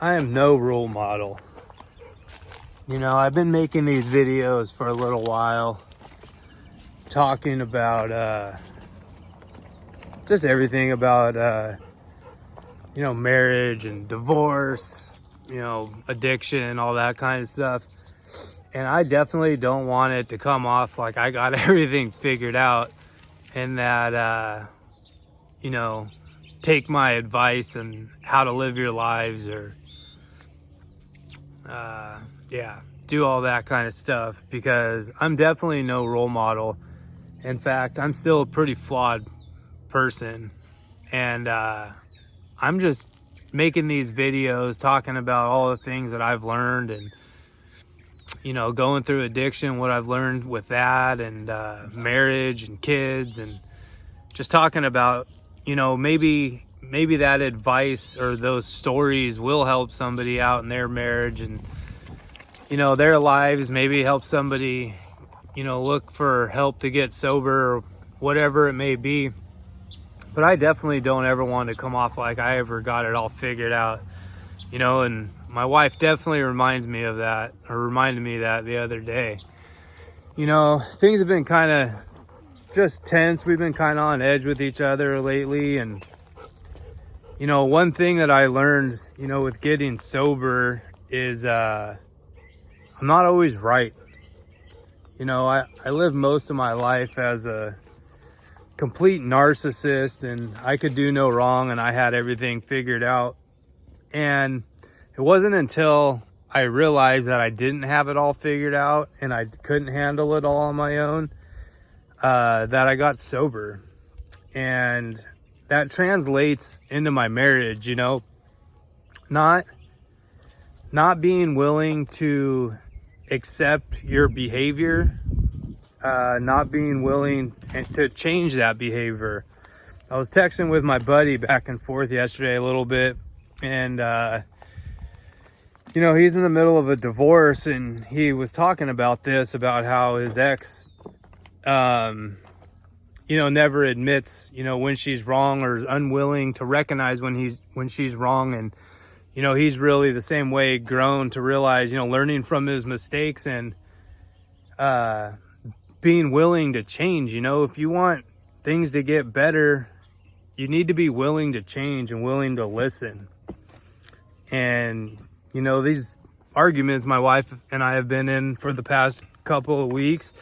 I am no role model. I've been making these videos for a little while, talking about just everything about marriage and divorce, addiction, all that kind of stuff. And I definitely don't want it to come off like I got everything figured out, and that take my advice and how to live your lives, or do all that kind of stuff, because I'm definitely no role model. In fact, I'm still a pretty flawed person, and I'm just making these videos talking about all the things that I've learned, and going through addiction, what I've learned with that, and marriage and kids, and just talking about maybe that advice or those stories will help somebody out in their marriage and their lives, maybe help somebody look for help to get sober or whatever it may be. But I definitely don't ever want to come off like I ever got it all figured out, and my wife definitely reminded me that the other day. Things have been kind of just tense. We've been kind of on edge with each other lately, and one thing that I learned with getting sober is I'm not always right. I lived most of my life as a complete narcissist, and I could do no wrong, and I had everything figured out. And it wasn't until I realized that I didn't have it all figured out and I couldn't handle it all on my own that I got sober. And that translates into my marriage, not being willing to accept your behavior, not being willing to change that behavior. I was texting with my buddy back and forth yesterday a little bit, and he's in the middle of a divorce, and he was talking about how his ex never admits when she's wrong, or is unwilling to recognize when she's wrong. And he's really the same way grown to realize, learning from his mistakes and being willing to change. If you want things to get better, you need to be willing to change and willing to listen. And these arguments my wife and I have been in for the past couple of weeks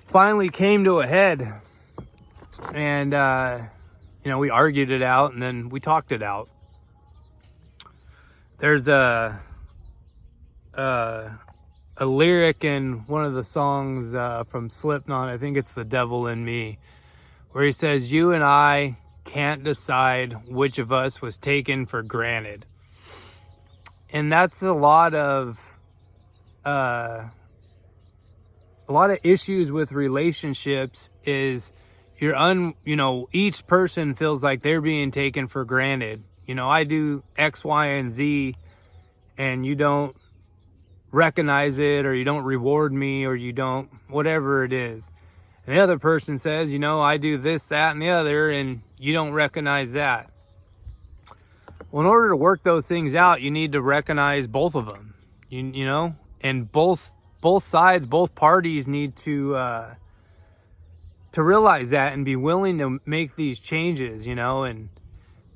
finally came to a head. And we argued it out, and then we talked it out. There's a lyric in one of the songs from Slipknot, I think it's The Devil in Me, where he says, "You and I can't decide which of us was taken for granted." And that's a lot of issues with relationships, is each person feels like they're being taken for granted. I do X, Y, and Z, and you don't recognize it, or you don't reward me, or you don't, whatever it is. And the other person says, I do this, that, and the other, and you don't recognize that. Well, in order to work those things out, you need to recognize both of them, and both sides, both parties need to realize that and be willing to make these changes, and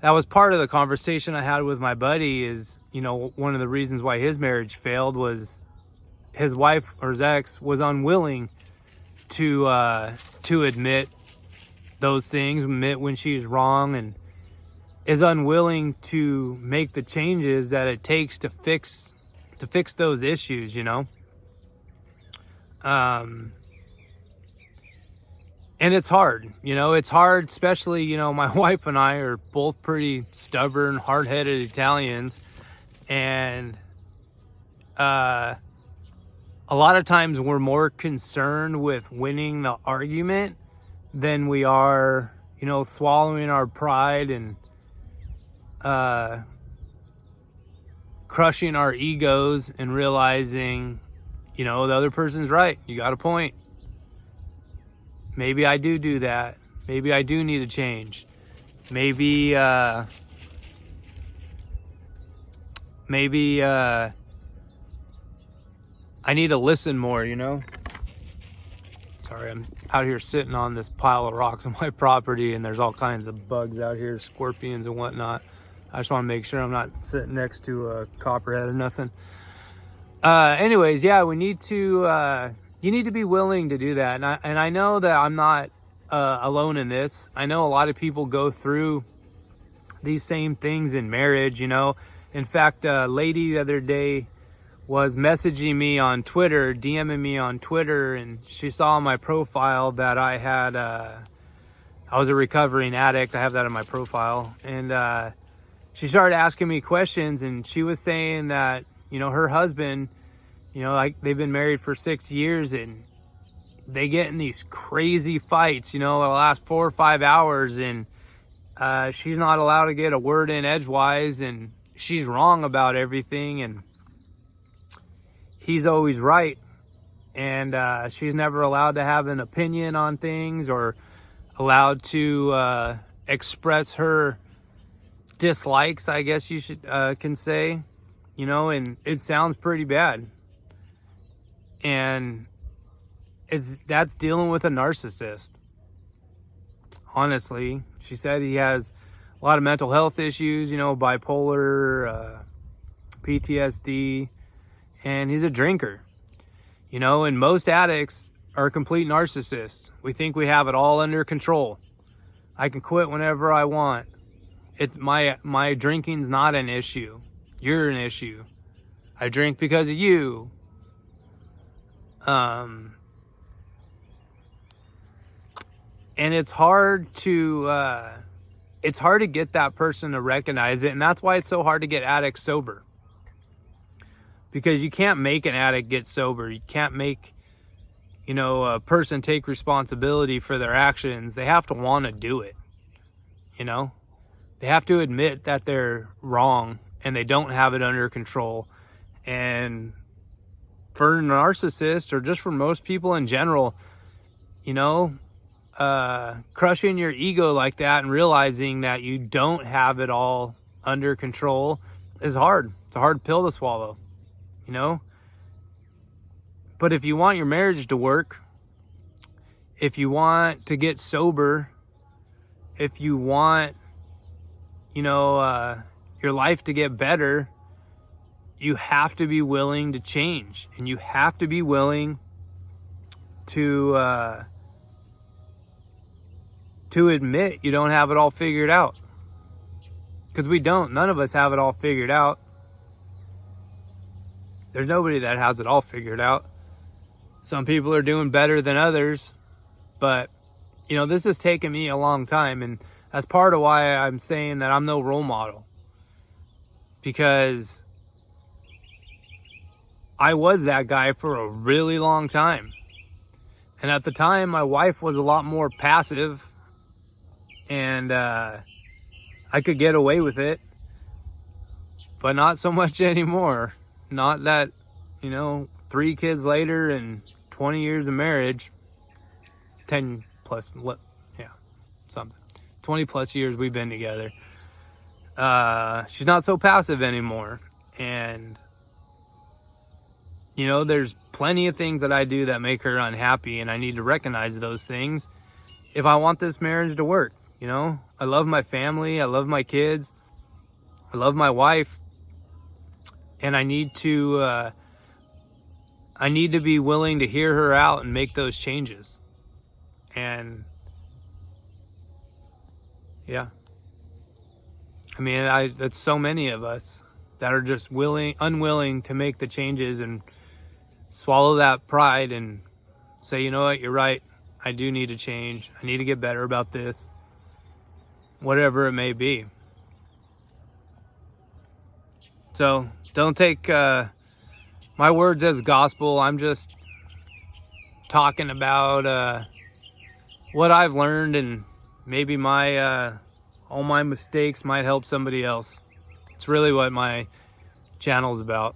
that was part of the conversation I had with my buddy. Is, one of the reasons why his marriage failed was his wife, or his ex, was unwilling to admit those things, admit when she's wrong, and is unwilling to make the changes that it takes to fix those issues, and it's hard, especially, my wife and I are both pretty stubborn, hard-headed Italians, and a lot of times we're more concerned with winning the argument than we are, swallowing our pride and crushing our egos and realizing, the other person's right. You got a point. Maybe I do that. Maybe I do need to change. Maybe maybe I need to listen more, you know? Sorry, I'm out here sitting on this pile of rocks on my property, and there's all kinds of bugs out here, scorpions and whatnot. I just want to make sure I'm not sitting next to a copperhead or nothing. Anyways, yeah, we need to, you need to be willing to do that. And I know that I'm not alone in this. I know a lot of people go through these same things in marriage, you know. In fact, a lady the other day was messaging me on Twitter, DMing me on Twitter, and she saw on my profile that I had, I was a recovering addict. I have that in my profile. And she started asking me questions, and she was saying that, you know, her husband, you know, like they've been married for 6 years, and they get in these crazy fights, you know, the last 4 or 5 hours, and she's not allowed to get a word in edgewise, and she's wrong about everything, and he's always right. And she's never allowed to have an opinion on things or allowed to express her dislikes, I guess you should can say, you know, and it sounds pretty bad. And that's dealing with a narcissist. Honestly, she said he has a lot of mental health issues, you know, bipolar, PTSD, and he's a drinker, you know, and most addicts are complete narcissists. We think we have it all under control. I can quit whenever I want. It's my drinking's not an issue. You're an issue. I drink because of you. And it's hard to get that person to recognize it, and that's why it's so hard to get addicts sober. Because you can't make an addict get sober. You can't make, you know, a person take responsibility for their actions. They have to want to do it, you know? They have to admit that they're wrong and they don't have it under control. And for narcissists, or just for most people in general, you know, crushing your ego like that and realizing that you don't have it all under control is hard. It's a hard pill to swallow, you know? But if you want your marriage to work, if you want to get sober, if you want, you know, your life to get better, you have to be willing to change, and you have to be willing to admit you don't have it all figured out. Because we don't. None of us have it all figured out. There's nobody that has it all figured out. Some people are doing better than others, but, you know, this has taken me a long time, and that's part of why I'm saying that I'm no role model. Because I was that guy for a really long time. And at the time, my wife was a lot more passive, and I could get away with it, but not so much anymore. Not that, you know, 3 kids later and 20 years of marriage, 10 plus, yeah, something. 20 plus years we've been together. She's not so passive anymore. And, you know, there's plenty of things that I do that make her unhappy, and I need to recognize those things if I want this marriage to work. You know, I love my family. I love my kids. I love my wife. And I need to be willing to hear her out and make those changes. And yeah, I mean, that's so many of us that are just unwilling to make the changes and swallow that pride and say, you know what, you're right. I do need to change. I need to get better about this, whatever it may be. So don't take my words as gospel. I'm just talking about what I've learned, and maybe my all my mistakes might help somebody else. It's really what my channel is about.